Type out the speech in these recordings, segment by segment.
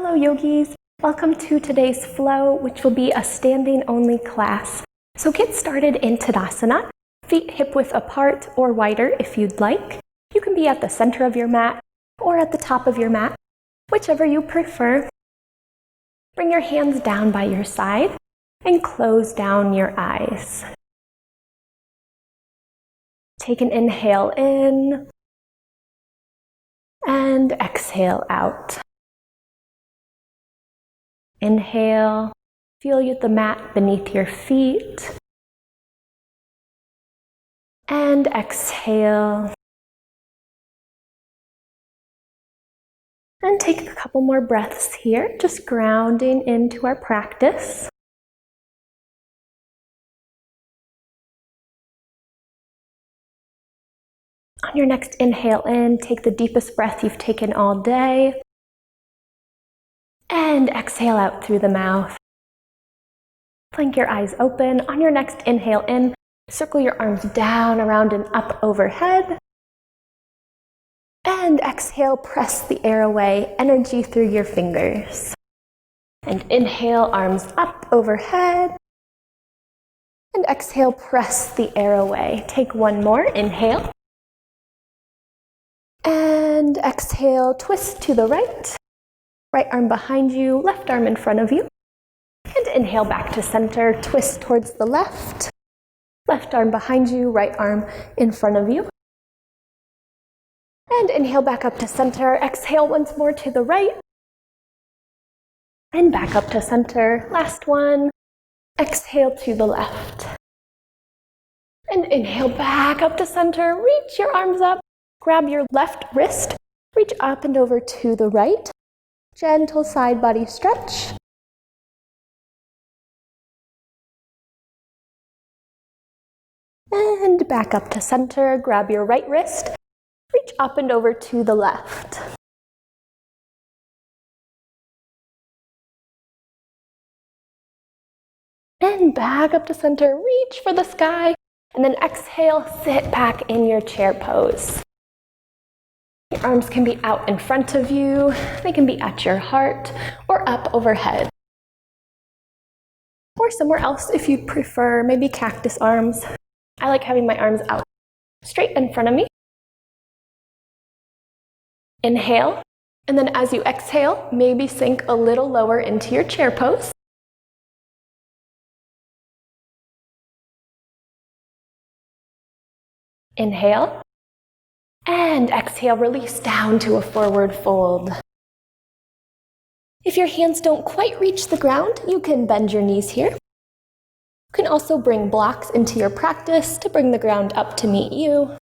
Hello yogis, welcome to today's flow, which will be a standing only class. So get started in Tadasana, feet hip width apart or wider if you'd like. You can be at the center of your mat or at the top of your mat, whichever you prefer. Bring your hands down by your side and close down your eyes. Take an inhale in and exhale out. Inhale, feel the mat beneath your feet. And exhale. And take a couple more breaths here, just grounding into our practice. On your next inhale in, take the deepest breath you've taken all day. And exhale out through the mouth. Blink your eyes open. On your next inhale in, circle your arms down, around, and up overhead. And exhale, press the air away, energy through your fingers. And inhale, arms up overhead. And exhale, press the air away. Take one more, inhale. And exhale, twist to the right. Right arm behind you, left arm in front of you. And inhale back to center, twist towards the left. Left arm behind you, right arm in front of you. And inhale back up to center, exhale once more to the right. And back up to center, last one. Exhale to the left. And inhale back up to center, reach your arms up, grab your left wrist, reach up and over to the right. Gentle side body stretch. And back up to center, grab your right wrist, reach up and over to the left. And back up to center, reach for the sky, and then exhale, sit back in your chair pose. Your arms can be out in front of you, they can be at your heart, or up overhead. Or somewhere else if you prefer, maybe cactus arms. I like having my arms out straight in front of me. Inhale, and then as you exhale, maybe sink a little lower into your chair pose. Inhale. And exhale, release down to a forward fold. If your hands don't quite reach the ground, you can bend your knees here. You can also bring blocks into your practice to bring the ground up to meet you.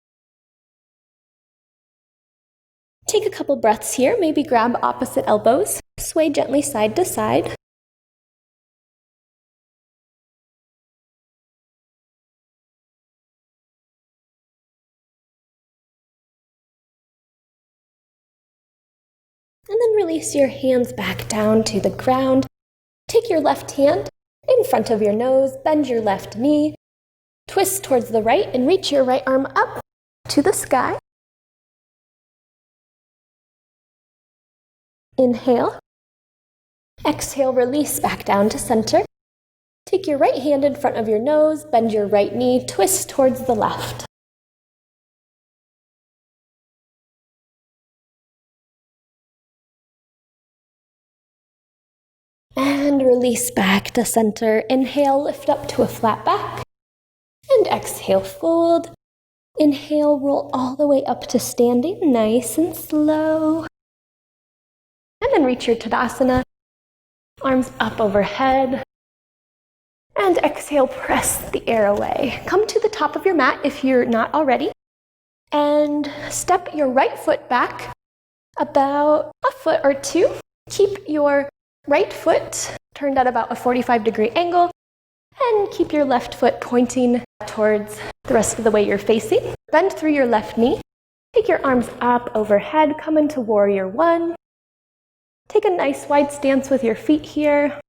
Take a couple breaths here, maybe grab opposite elbows, sway gently side to side. And then release your hands back down to the ground. Take your left hand in front of your nose, bend your left knee, twist towards the right, and reach your right arm up to the sky. Inhale. Exhale, release back down to center. Take your right hand in front of your nose, bend your right knee, twist towards the left. And release back to center. Inhale, lift up to a flat back. And exhale, fold. Inhale, roll all the way up to standing, nice and slow. And then reach your Tadasana. Arms up overhead. And exhale, press the air away. Come to the top of your mat if you're not already. And step your right foot back about a foot or two. Keep your right foot turned at about a 45-degree angle, and keep your left foot pointing towards the rest of the way you're facing. Bend through your left knee. Take your arms up overhead, come into warrior one. Take a nice wide stance with your feet here.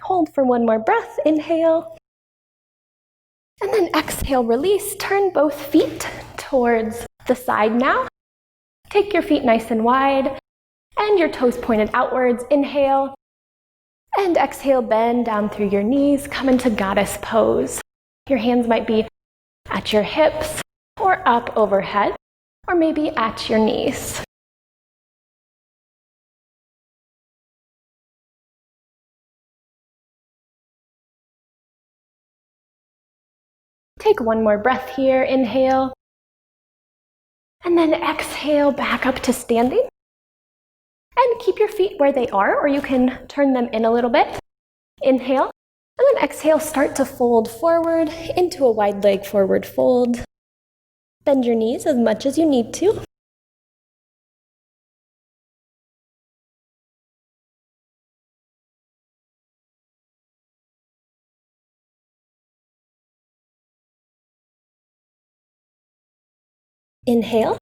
Hold for one more breath, inhale. And then exhale, release. Turn both feet towards the side now. Take your feet nice and wide and your toes pointed outwards. Inhale. And exhale, bend down through your knees. Come into goddess pose. Your hands might be at your hips or up overhead, or maybe at your knees. Take one more breath here. Inhale. And then exhale back up to standing. And keep your feet where they are, or you can turn them in a little bit. Inhale. And then exhale, start to fold forward into a wide leg forward fold. Bend your knees as much as you need to. Inhale.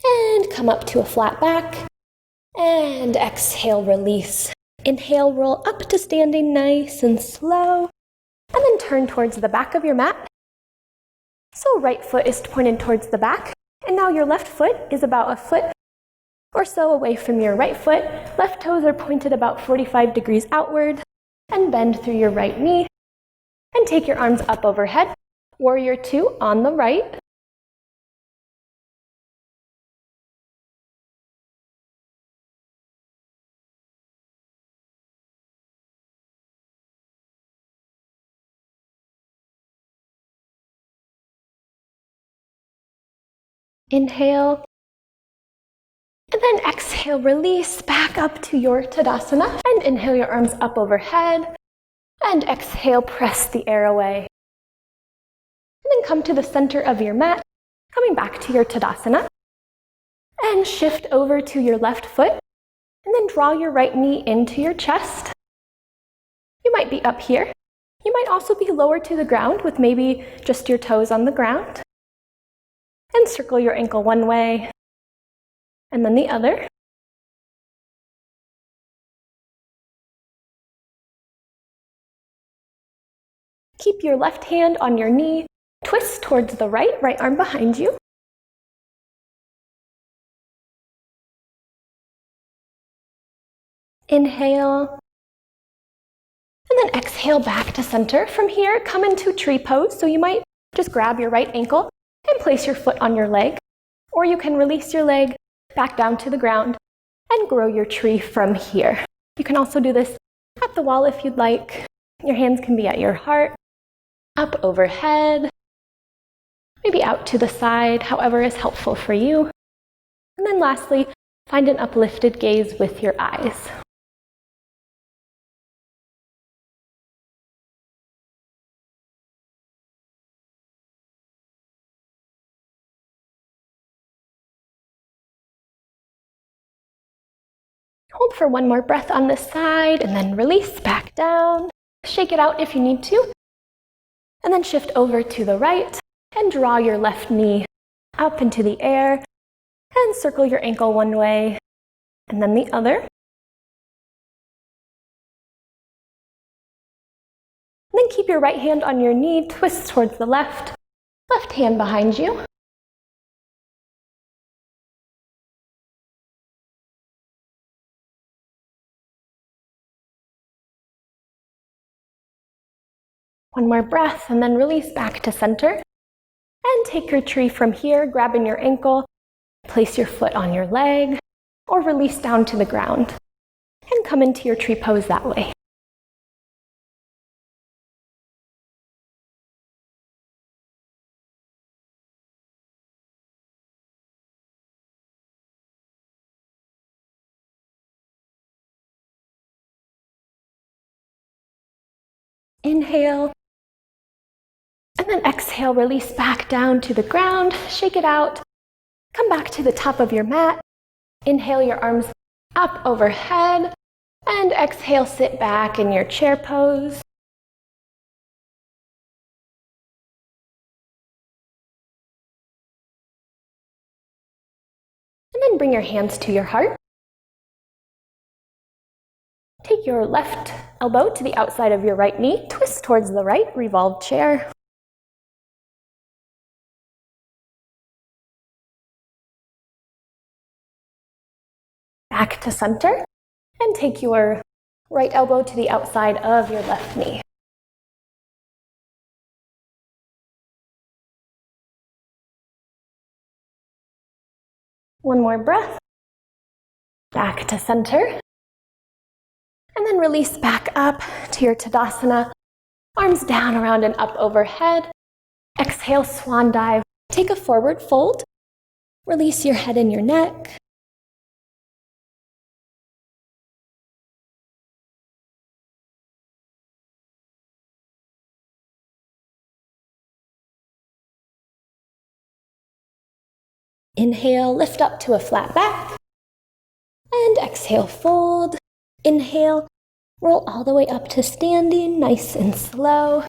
And come up to a flat back. And exhale, release. Inhale, roll up to standing nice and slow. And then turn towards the back of your mat. So right foot is pointed towards the back. And now your left foot is about a foot or so away from your right foot. Left toes are pointed about 45 degrees outward. And bend through your right knee. And take your arms up overhead. Warrior 2 on the right. Inhale, and then exhale, release back up to your Tadasana, and inhale your arms up overhead, and exhale, press the air away. And then come to the center of your mat, coming back to your Tadasana, and shift over to your left foot, and then draw your right knee into your chest. You might be up here. You might also be lower to the ground with maybe just your toes on the ground. And circle your ankle one way, and then the other. Keep your left hand on your knee, twist towards the right, right arm behind you. Inhale, and then exhale back to center. From here, come into tree pose, so you might just grab your right ankle and place your foot on your leg, or you can release your leg back down to the ground and grow your tree from here. You can also do this at the wall if you'd like. Your hands can be at your heart, up overhead, maybe out to the side, however is helpful for you. And then lastly, find an uplifted gaze with your eyes. Hold for one more breath on this side, and then release back down. Shake it out if you need to. And then shift over to the right, and draw your left knee up into the air, and circle your ankle one way, and then the other. And then keep your right hand on your knee, twist towards the left hand behind you. One more breath, and then release back to center. And take your tree from here, grabbing your ankle, place your foot on your leg, or release down to the ground, and come into your tree pose that way. Inhale. And then exhale, release back down to the ground, shake it out, come back to the top of your mat, inhale your arms up overhead, and exhale, sit back in your chair pose. And then bring your hands to your heart. Take your left elbow to the outside of your right knee, twist towards the right, revolved chair. back to center, and take your right elbow to the outside of your left knee. One more breath. Back to center. And then release back up to your Tadasana. Arms down, around, and up overhead. Exhale, swan dive. Take a forward fold. Release your head and your neck. Inhale, lift up to a flat back. And exhale, fold. Inhale, roll all the way up to standing, nice and slow.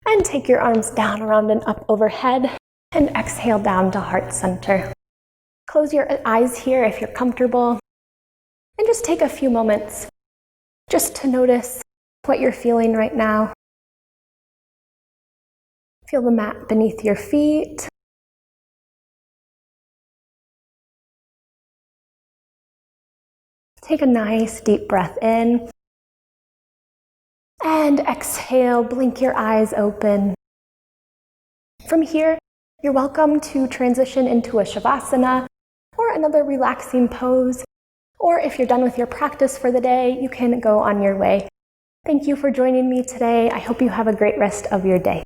And take your arms down, around, and up overhead. And exhale down to heart center. Close your eyes here if you're comfortable. And just take a few moments just to notice what you're feeling right now. Feel the mat beneath your feet. Take a nice deep breath in. And exhale, blink your eyes open. From here, you're welcome to transition into a Shavasana or another relaxing pose. Or if you're done with your practice for the day, you can go on your way. Thank you for joining me today. I hope you have a great rest of your day.